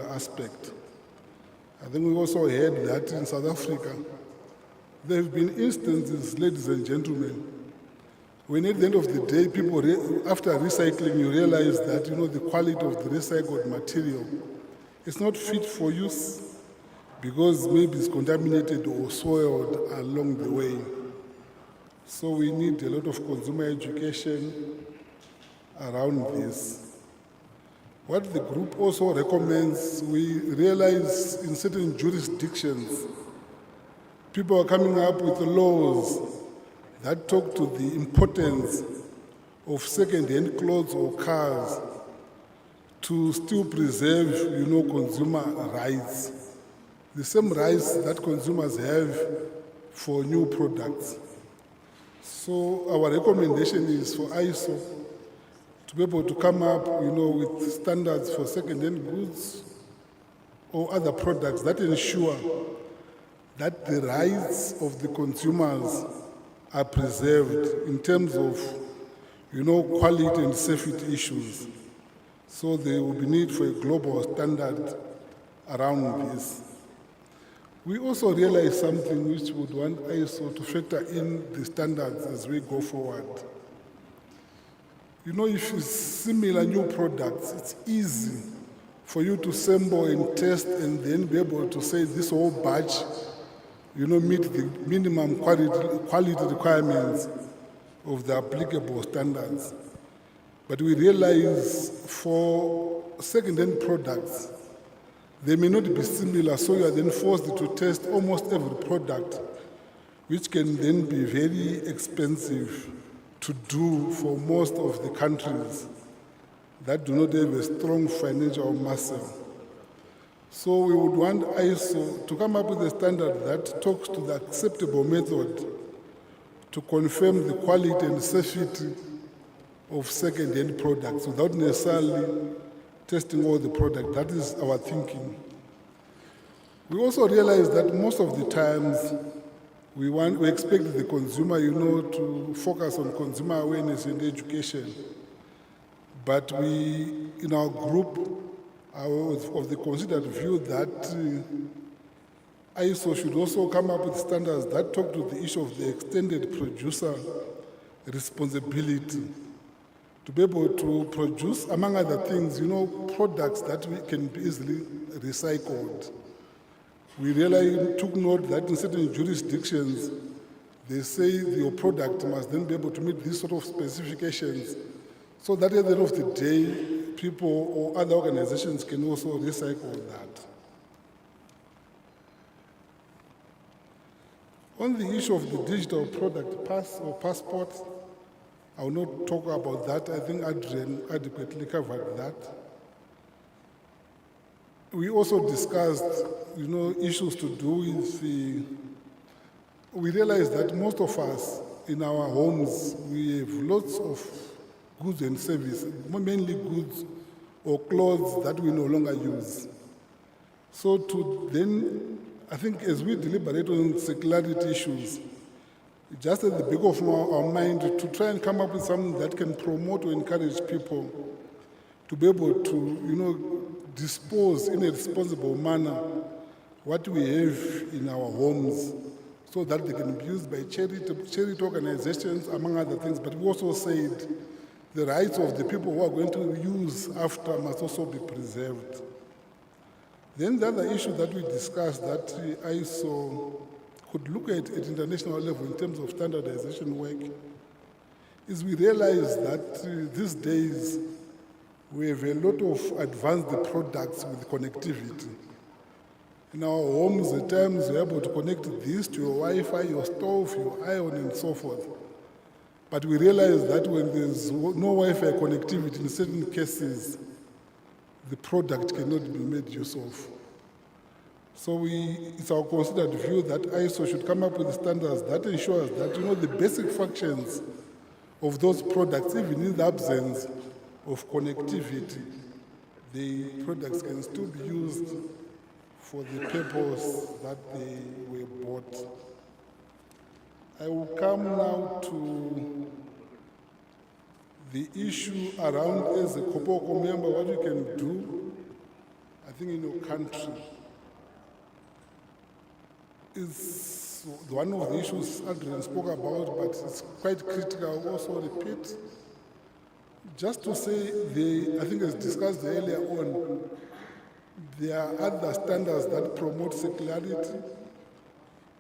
aspect. I think we also heard that in South Africa, there have been instances, ladies and gentlemen, when at the end of the day, people, after recycling, you realize that, the quality of the recycled material is not fit for use because maybe it's contaminated or soiled along the way. So we need a lot of consumer education around this. What the group also recommends, we realize in certain jurisdictions, people are coming up with laws that talk to the importance of second-hand clothes or cars to still preserve, consumer rights. The same rights that consumers have for new products. So our recommendation is for ISO to be able to come up, with standards for second-hand goods or other products that ensure that the rights of the consumers are preserved in terms of, quality and safety issues. So there will be need for a global standard around this. We also realize something which we would want ISO to factor in the standards as we go forward. If it's similar new products, it's easy for you to assemble and test and then be able to say this whole batch, meet the minimum quality requirements of the applicable standards. But we realize for second-hand products, they may not be similar, so you are then forced to test almost every product, which can then be very expensive to do for most of the countries that do not have a strong financial muscle. So we would want ISO to come up with a standard that talks to the acceptable method to confirm the quality and safety of second-hand products without necessarily testing all the product. That is our thinking. We also realize that most of the times we expect the consumer, to focus on consumer awareness and education. But we, in our group, are of the considered view that ISO should also come up with standards that talk to the issue of the extended producer responsibility to be able to produce, among other things, products that can be easily recycled. We really took note that in certain jurisdictions, they say your product must then be able to meet these sort of specifications so that at the end of the day, people or other organizations can also recycle that. On the issue of the digital product pass or passport, I will not talk about that. I think Adrian adequately covered that. We also discussed, issues to do with we realized that most of us in our homes, we have lots of goods and services, mainly goods or clothes that we no longer use. So to then, I think as we deliberate on circularity issues, just at the back of our mind to try and come up with something that can promote or encourage people to be able to, dispose in a responsible manner what we have in our homes so that they can be used by charity organizations, among other things. But we also said the rights of the people who are going to use after must also be preserved. Then the other issue that we discussed that ISO could look at international level in terms of standardization work is we realize that these days we have a lot of advanced products with connectivity. In our homes, at times you're able to connect this to your Wi-Fi, your stove, your iron, and so forth. But we realize that when there's no Wi-Fi connectivity, in certain cases, the product cannot be made use of. So it's our considered view that ISO should come up with standards that ensures that, the basic functions of those products, even in the absence of connectivity, the products can still be used for the purpose that they were bought. I will come now to the issue around, as a COPOLCO member, what you can do. I think, in your country is one of the issues Adrian spoke about, but it's quite critical. Also repeat, just to say, I think as discussed earlier on, there are other standards that promote circularity.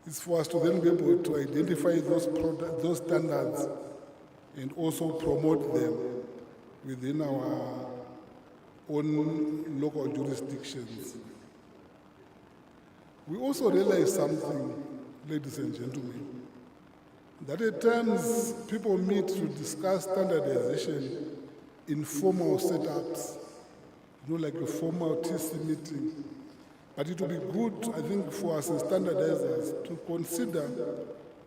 It's for us to then be able to identify those standards and also promote them within our own local jurisdictions. We also realize something, ladies and gentlemen, that at times people meet to discuss standardization in formal setups, like a formal TC meeting. But it will be good, I think, for us as standardizers to consider,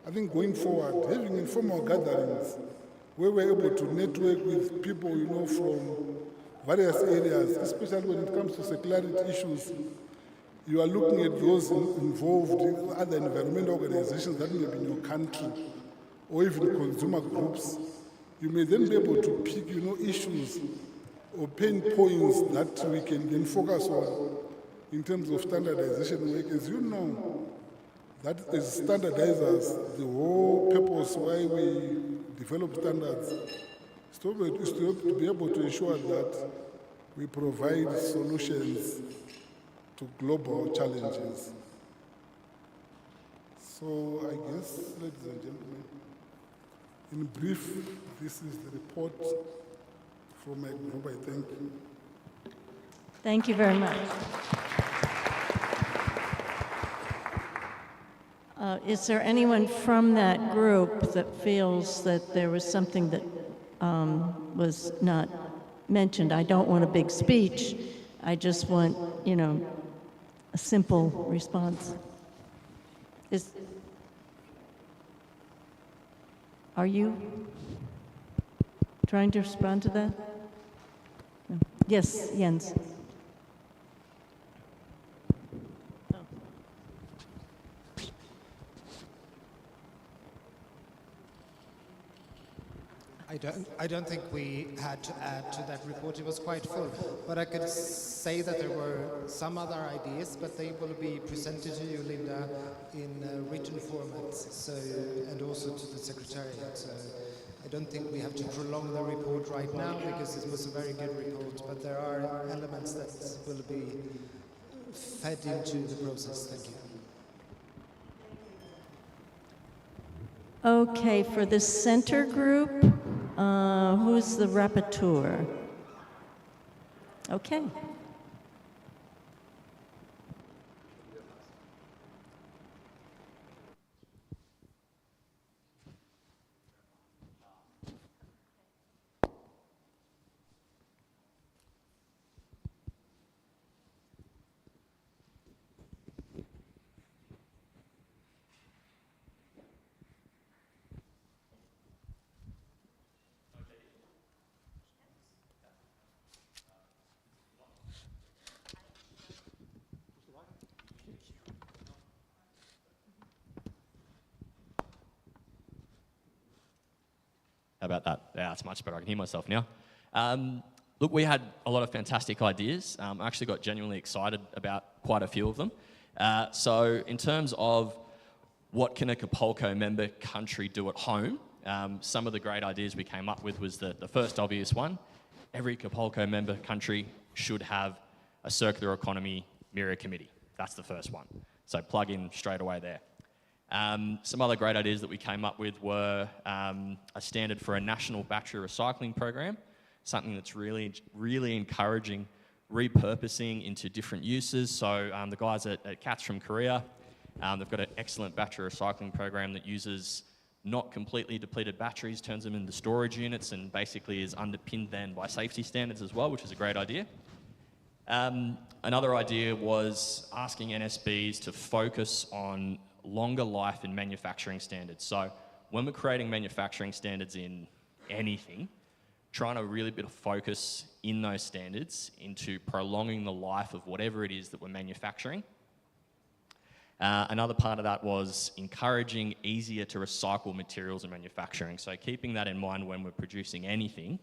I think, going forward, having informal gatherings where we're able to network with people, from various areas, especially when it comes to circularity issues. You are looking at those involved in other environmental organizations that may be in your country, or even consumer groups. You may then be able to pick, issues or pain points that we can then focus on in terms of standardization work. As you know, that as standardizers, the whole purpose why we develop standards is to be able to ensure that we provide solutions to global challenges. So I guess, ladies and gentlemen, in brief, this is the report from my group. I thank you. Thank you very much. Is there anyone from that group that feels that there was something that was not mentioned? I don't want a big speech. I just want, a simple response. Are you trying to respond to that? No. Yes, Jens. I don't think we had to add to that report. It was quite full. But I could say that there were some other ideas, but they will be presented to you, Linda, in written format, and also to the Secretariat. So I don't think we have to prolong the report right now, because it was a very good report, but there are elements that will be fed into the process. Thank you. Okay, for the center group, who's the rapporteur? Okay. How about that? Yeah, that's much better. I can hear myself now. Look, we had a lot of fantastic ideas. I actually got genuinely excited about quite a few of them. So in terms of what can a COPOLCO member country do at home, some of the great ideas we came up with was the first obvious one. Every COPOLCO member country should have a circular economy mirror committee. That's the first one. So plug in straight away there. Some other great ideas that we came up with were a standard for a national battery recycling program, something that's really, really encouraging repurposing into different uses. So the guys at CATS from Korea, they've got an excellent battery recycling program that uses not completely depleted batteries, turns them into storage units, and basically is underpinned then by safety standards as well, which is a great idea. Another idea was asking NSBs to focus on longer life in manufacturing standards. So when we're creating manufacturing standards in anything, trying to really bit of focus in those standards into prolonging the life of whatever it is that we're manufacturing. Another part of that was encouraging easier to recycle materials in manufacturing. So keeping that in mind when we're producing anything,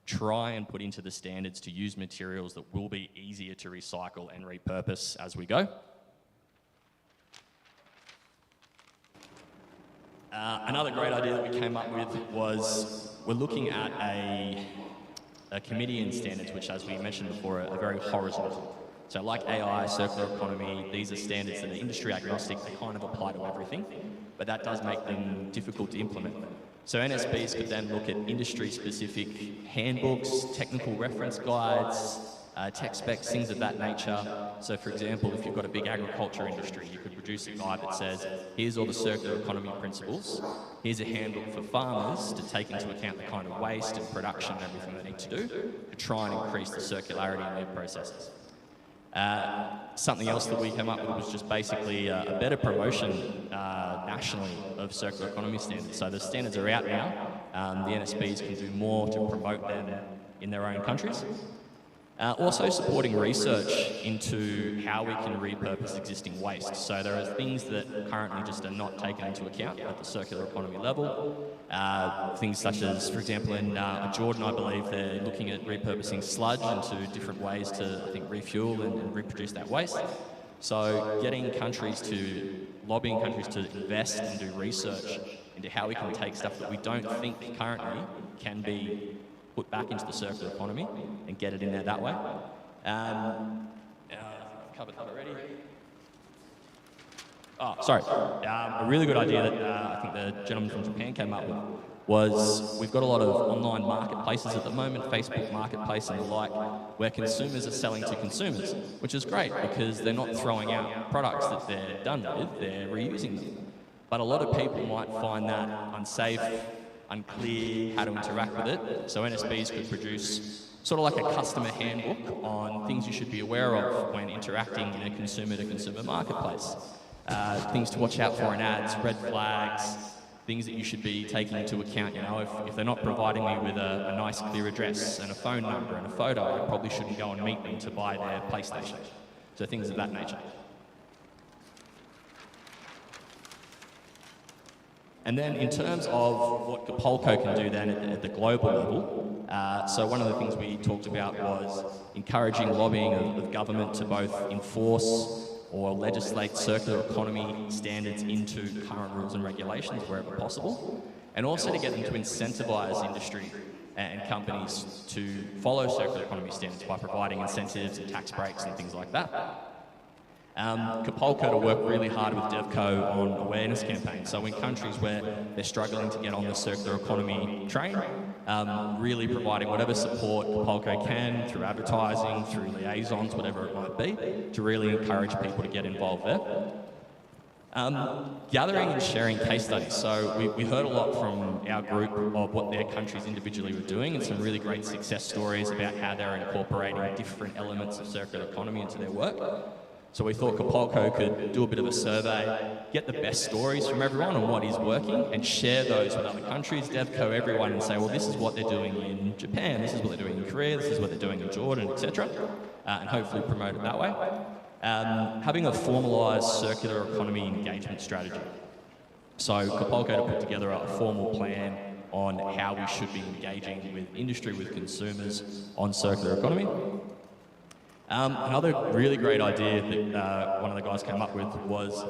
try and put into the standards to use materials that will be easier to recycle and repurpose as we go. Another great idea that we came up with was we're looking at a committee in standards, which, as we mentioned before, are very horizontal. So like AI, circular economy, these are standards that are industry agnostic. They kind of apply to everything, but that does make them difficult to implement. So NSBs could then look at industry-specific handbooks, technical reference guides, tech specs, things of that nature. So for example, if you've got a big agriculture industry, you could produce a guide that says, here's all the circular economy principles, here's a handbook for farmers to take into account the kind of waste and production and everything they need to do to try and increase the circularity in their processes. Something else that we came up with was just basically a better promotion nationally of circular economy standards. So the standards are out now. The NSBs can do more to promote them in their own countries. Also supporting research into how we can repurpose existing waste. So there are things that currently just are not taken into account at the circular economy level. Things such as, for example, in Jordan, I believe they're looking at repurposing sludge into different ways to, I think, refuel and reproduce that waste. So getting countries to, lobbying countries to invest and do research into how we can take stuff that we don't think currently can be put back into the circular economy and get it in there that way. Covered that already. Oh, sorry. A really good idea that I think the gentleman from Japan came up with was we've got a lot of online marketplaces at the moment, Facebook Marketplace and the like, where consumers are selling to consumers, which is great because they're not throwing out products that they're done with, they're reusing them. But a lot of people might find that unsafe, unclear how to interact with it. So NSBs could produce sort of like a customer handbook on things you should be aware of when interacting in a consumer-to-consumer marketplace. Things to watch out for in ads, red flags, things that you should be taking into account. You know, if they're not providing me with a nice clear address and a phone number and a photo, I probably shouldn't go and meet them to buy their PlayStation. So things of that nature. And then in terms of what COPOLCO can do then at the global level, so one of the things we talked about was encouraging lobbying of government to both enforce or legislate circular economy standards into current rules and regulations wherever possible, and also to get them to incentivize industry and companies to follow circular economy standards by providing incentives and tax breaks and things like that. COPOLCO to work really hard with DevCo on awareness campaigns. So in countries where they're struggling to get on the circular economy train, really providing whatever support COPOLCO can through advertising, through liaisons, whatever it might be, to really encourage people to get involved there. Gathering and sharing case studies. So we heard a lot from our group of what their countries individually were doing and some really great success stories about how they're incorporating different elements of circular economy into their work. So we thought COPOLCO could do a bit of a survey, get the best stories from everyone on what is working and share those with other countries, DevCo, everyone, and say, well, this is what they're doing in Japan, this is what they're doing in Korea, this is what they're doing in Jordan, etc. And hopefully promote it that way. Having a formalised circular economy engagement strategy. So COPOLCO to put together a formal plan on how we should be engaging with industry, with consumers on circular economy. Another really great idea that one of the guys came up with was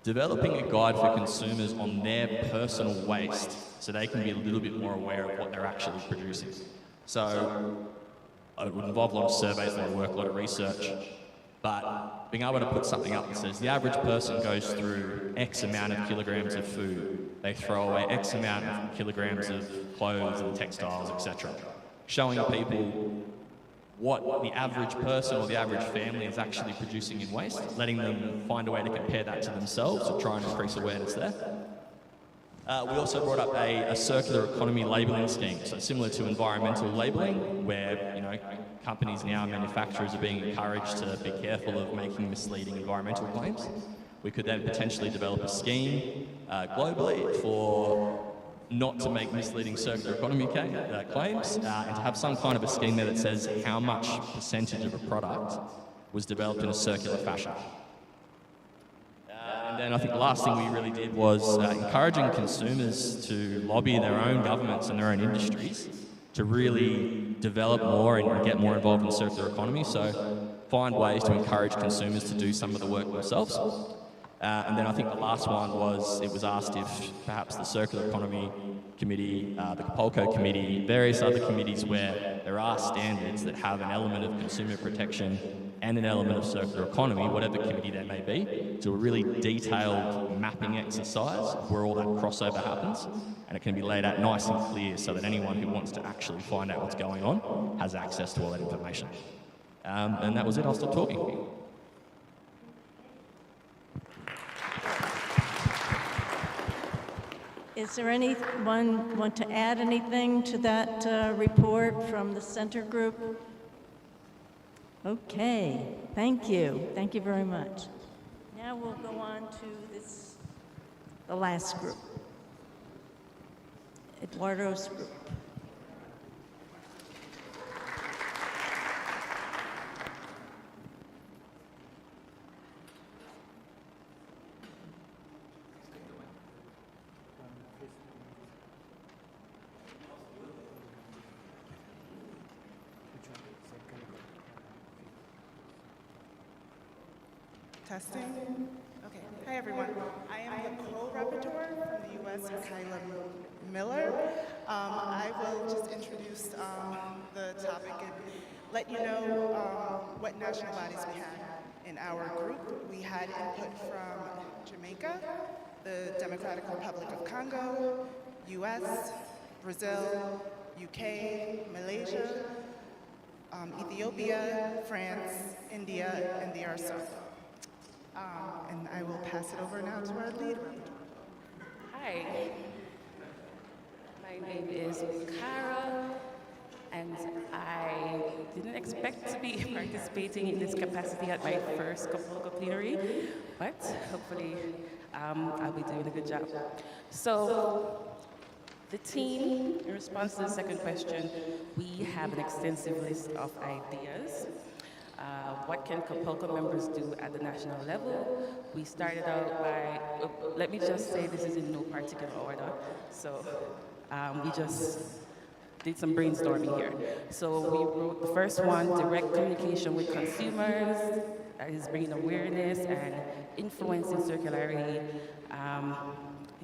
developing a guide for consumers on their personal waste so they can be a little bit more aware of what they're actually producing. So it would involve a lot of surveys, a lot of work, a lot of research, but being able to put something up that says the average person goes through X amount of kilograms of food, they throw away X amount of kilograms of clothes and textiles, etc. Showing people what the average person or the average family is actually producing in waste, letting them find a way to compare that to themselves to try and increase awareness there. We also brought up a circular economy labelling scheme, so similar to environmental labelling, where companies now, manufacturers, are being encouraged to be careful of making misleading environmental claims. We could then potentially develop a scheme globally for not to make misleading circular economy claims, and to have some kind of a scheme there that says how much percentage of a product was developed in a circular fashion. And then I think the last thing we really did was encouraging consumers to lobby their own governments and their own industries to really develop more and get more involved in the circular economy. So find ways to encourage consumers to do some of the work themselves. And then I think the last one was, it was asked if perhaps the Circular Economy Committee, the COPOLCO Committee, various other committees where there are standards that have an element of consumer protection and an element of circular economy, whatever committee there may be, to a really detailed mapping exercise where all that crossover happens, and it can be laid out nice and clear so that anyone who wants to actually find out what's going on has access to all that information. And that was it. I'll stop talking. Is there anyone want to add anything to that report from the center group? Okay, thank you. Thank you very much. Now we'll go on to the last group, Eduardo's group. Testing. Okay. Hi, everyone. I am the co-rapporteur from the U.S., Kyla Miller. I will just introduce the topic and let you know what national bodies we had in our group. We had input from Jamaica, the Democratic Republic of Congo, U.S., Brazil, UK, Malaysia, Ethiopia, France, India, and the DRC. And I will pass it over now to our lead. Hi, my name is Cara, and I didn't expect to be participating in this capacity at my first COPOLCO plenary, but hopefully I'll be doing a good job. So, the team, in response to the second question, we have an extensive list of ideas. What can COPOLCO members do at the national level? We started out by, let me just say this is in no particular order. So we just did some brainstorming here. So we wrote the first one, direct communication with consumers, that is bringing awareness and influencing circularity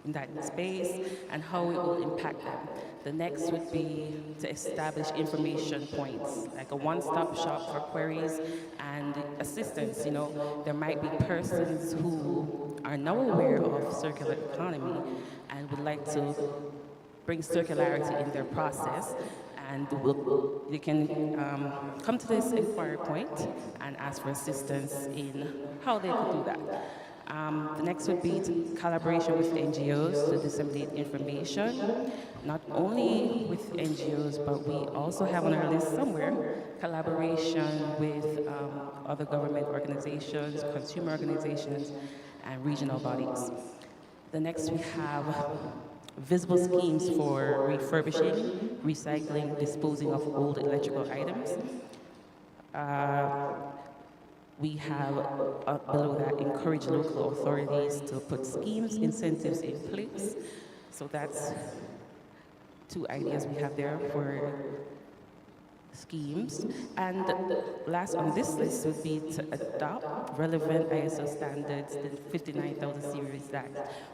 in that space and how it will impact them. The next would be to establish information points, like a one-stop shop for queries and assistance. You know, there might be persons who are now aware of circular economy and would like to bring circularity in their process, and they can come to this inquiry point and ask for assistance in how they could do that. The next would be collaboration with NGOs to disseminate information, not only with NGOs, but we also have on our list somewhere collaboration with other government organizations, consumer organizations, and regional bodies. The next we have visible schemes for refurbishing, recycling, disposing of old electrical items. We have, below that, encourage local authorities to put schemes, incentives in place. So that's two ideas we have there for schemes. And last on this list would be to adopt relevant ISO standards, the 59,000 series that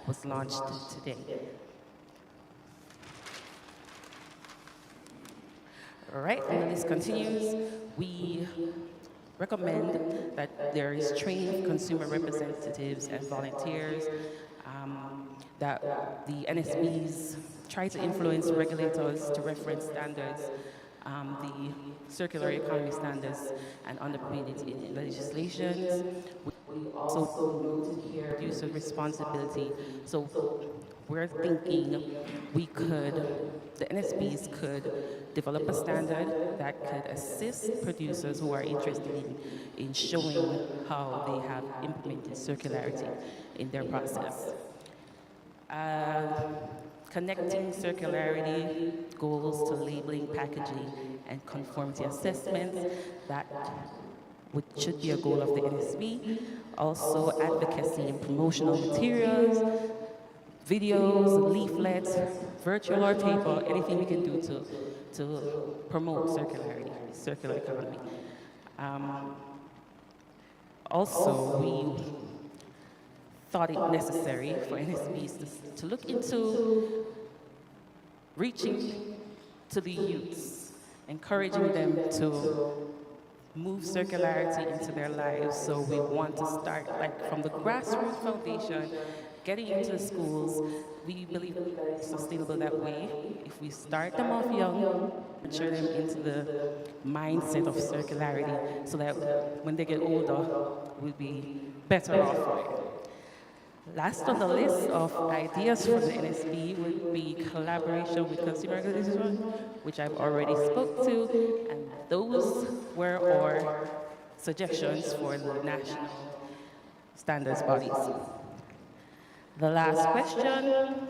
was launched today. All right, and the list continues. We recommend that there is trained consumer representatives and volunteers, that the NSBs try to influence regulators to reference standards, the circular economy standards and underpinned in legislations. We also noted here producer responsibility. So we're thinking the NSBs could develop a standard that could assist producers who are interested in showing how they have implemented circularity in their process. Connecting circularity goals to labeling, packaging, and conformity assessments, that should be a goal of the NSB. Also, advocacy and promotional materials, videos, leaflets, virtual or paper, anything we can do to to promote circularity, circular economy. Also, we thought it necessary for NSBs to look into reaching to the youths, encouraging them to move circularity into their lives. So we want to start like from the grassroots foundation, getting into the schools. We believe that it's sustainable that way. If we start them off young, nurture them into the mindset of circularity so that when they get older, we'll be better off for it. Last on the list of ideas from the NSB would be collaboration with consumer organizations, which I've already spoke to, and those were our suggestions for the national standards bodies. The last question.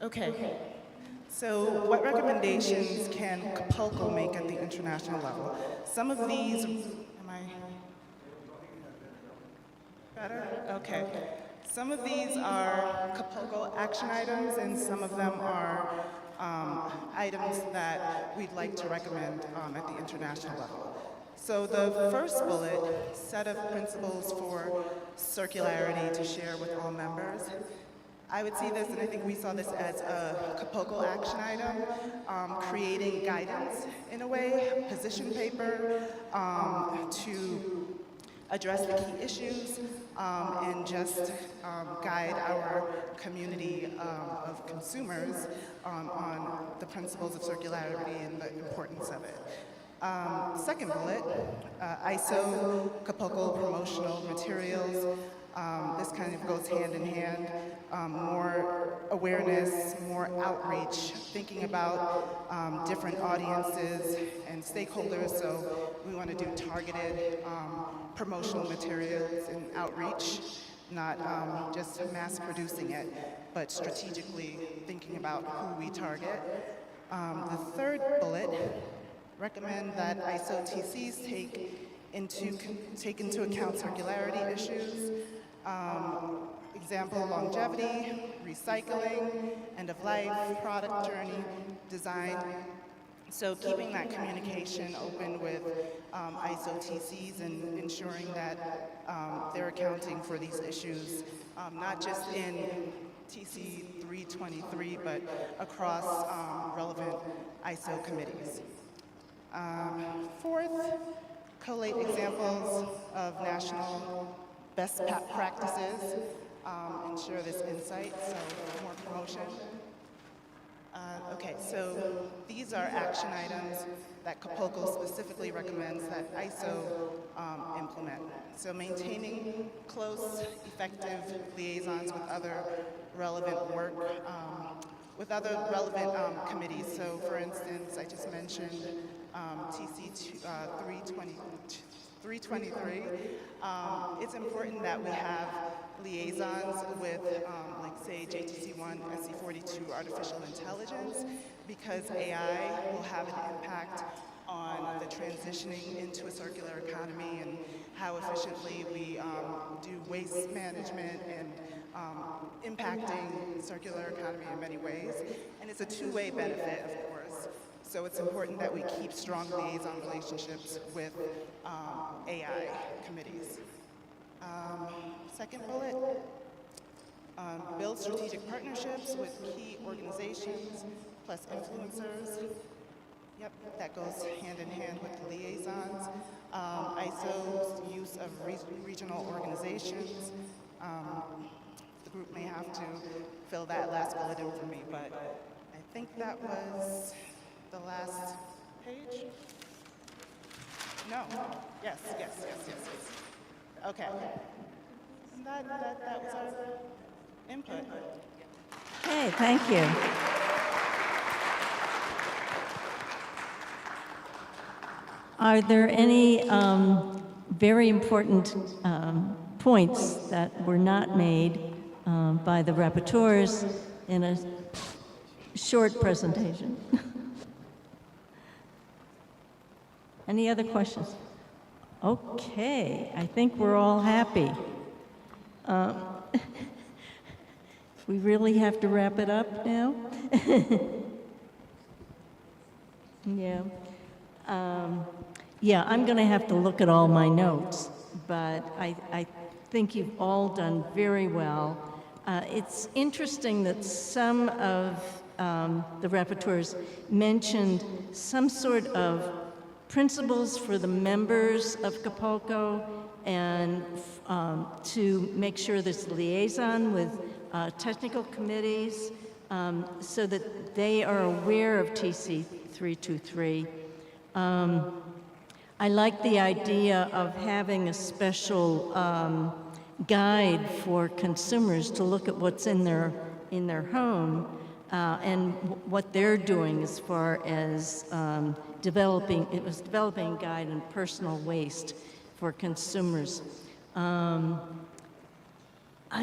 Okay. So what recommendations can COPOLCO make at the international level? Some of these, am I better? Okay. Some of these are COPOLCO action items, and some of them are items that we'd like to recommend at the international level. So the first bullet, set of principles for circularity to share with all members. I would see this, and I think we saw this as a COPOLCO action item, creating guidance in a way, position paper to address the key issues and just guide our community of consumers on the principles of circularity and the importance of it. Second bullet, ISO COPOLCO promotional materials. This kind of goes hand in hand. More awareness, more outreach, thinking about different audiences and stakeholders. So we want to do targeted promotional materials and outreach, not just mass producing it, but strategically thinking about who we target. The third bullet, recommend that ISO TCs take into account circularity issues. Example, longevity, recycling, end of life, product journey, design. So keeping that communication open with ISO TCs and ensuring that they're accounting for these issues, not just in TC 323, but across relevant ISO committees. Fourth, collate examples of national best practices, ensure this insight, so more promotion. Okay, so these are action items that COPOLCO specifically recommends that ISO implement. So maintaining close, effective liaisons with other relevant work, with other relevant committees. So for instance, I just mentioned TC 323. It's important that we have liaisons with, like say, JTC1, SC42, artificial intelligence, because AI will have an impact on the transitioning into a circular economy and how efficiently we do waste management and impacting circular economy in many ways. And it's a two-way benefit, of course. So it's important that we keep strong liaison relationships with AI committees. Second bullet, build strategic partnerships with key organizations plus influencers. Yep, that goes hand in hand with the liaisons. ISO's use of regional organizations. The group may have to fill that last bullet in for me, but I think that was the last page? No. Yes. Okay. That was our input. Okay, thank you. Are there any very important points that were not made by the rapporteurs in a short presentation? Any other questions? Okay, I think we're all happy. We really have to wrap it up now? Yeah. Yeah, I'm going to have to look at all my notes, but I think you've all done very well. It's interesting that some of the rapporteurs mentioned some sort of principles for the members of COPOLCO and to make sure there's liaison with technical committees so that they are aware of TC 323. I like the idea of having a special guide for consumers to look at what's in their home and what they're doing as far as developing a guide on personal waste for consumers. I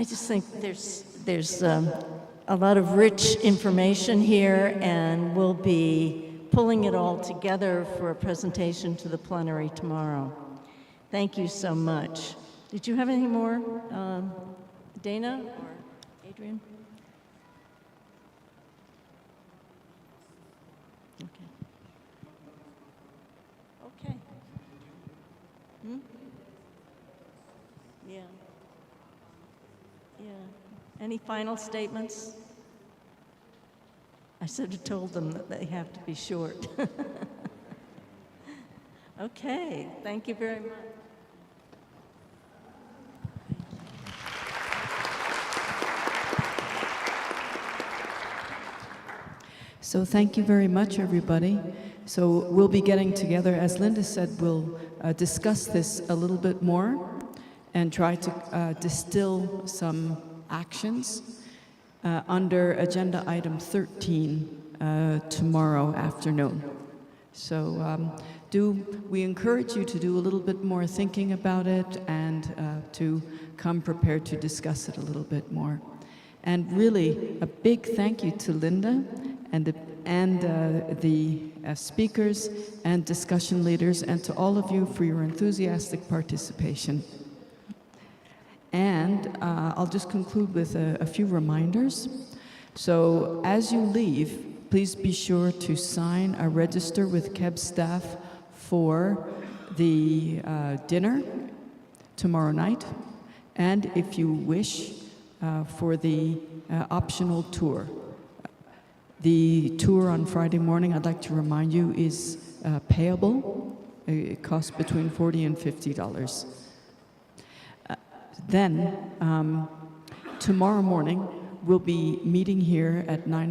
just think there's a lot of rich information here, and we'll be pulling it all together for a presentation to the plenary tomorrow. Thank you so much. Did you have any more, Dana or Adrian? Okay. Okay. Hmm? Yeah. Yeah. Any final statements? I should have told them that they have to be short. Okay, thank you very much. So thank you very much, everybody. So we'll be getting together. As Linda said, we'll discuss this a little bit more and try to distill some actions under agenda item 13 tomorrow afternoon. So we encourage you to do a little bit more thinking about it and to come prepared to discuss it a little bit more. And really, a big thank you to Linda and the speakers and discussion leaders, and to all of you for your enthusiastic participation. And I'll just conclude with a few reminders. So as you leave, please be sure to sign a register with KEB staff for the dinner tomorrow night, and if you wish, for the optional tour. The tour on Friday morning, I'd like to remind you, is payable. It costs between $40 and $50. Then, tomorrow morning, we'll be meeting here at 9 o'clock.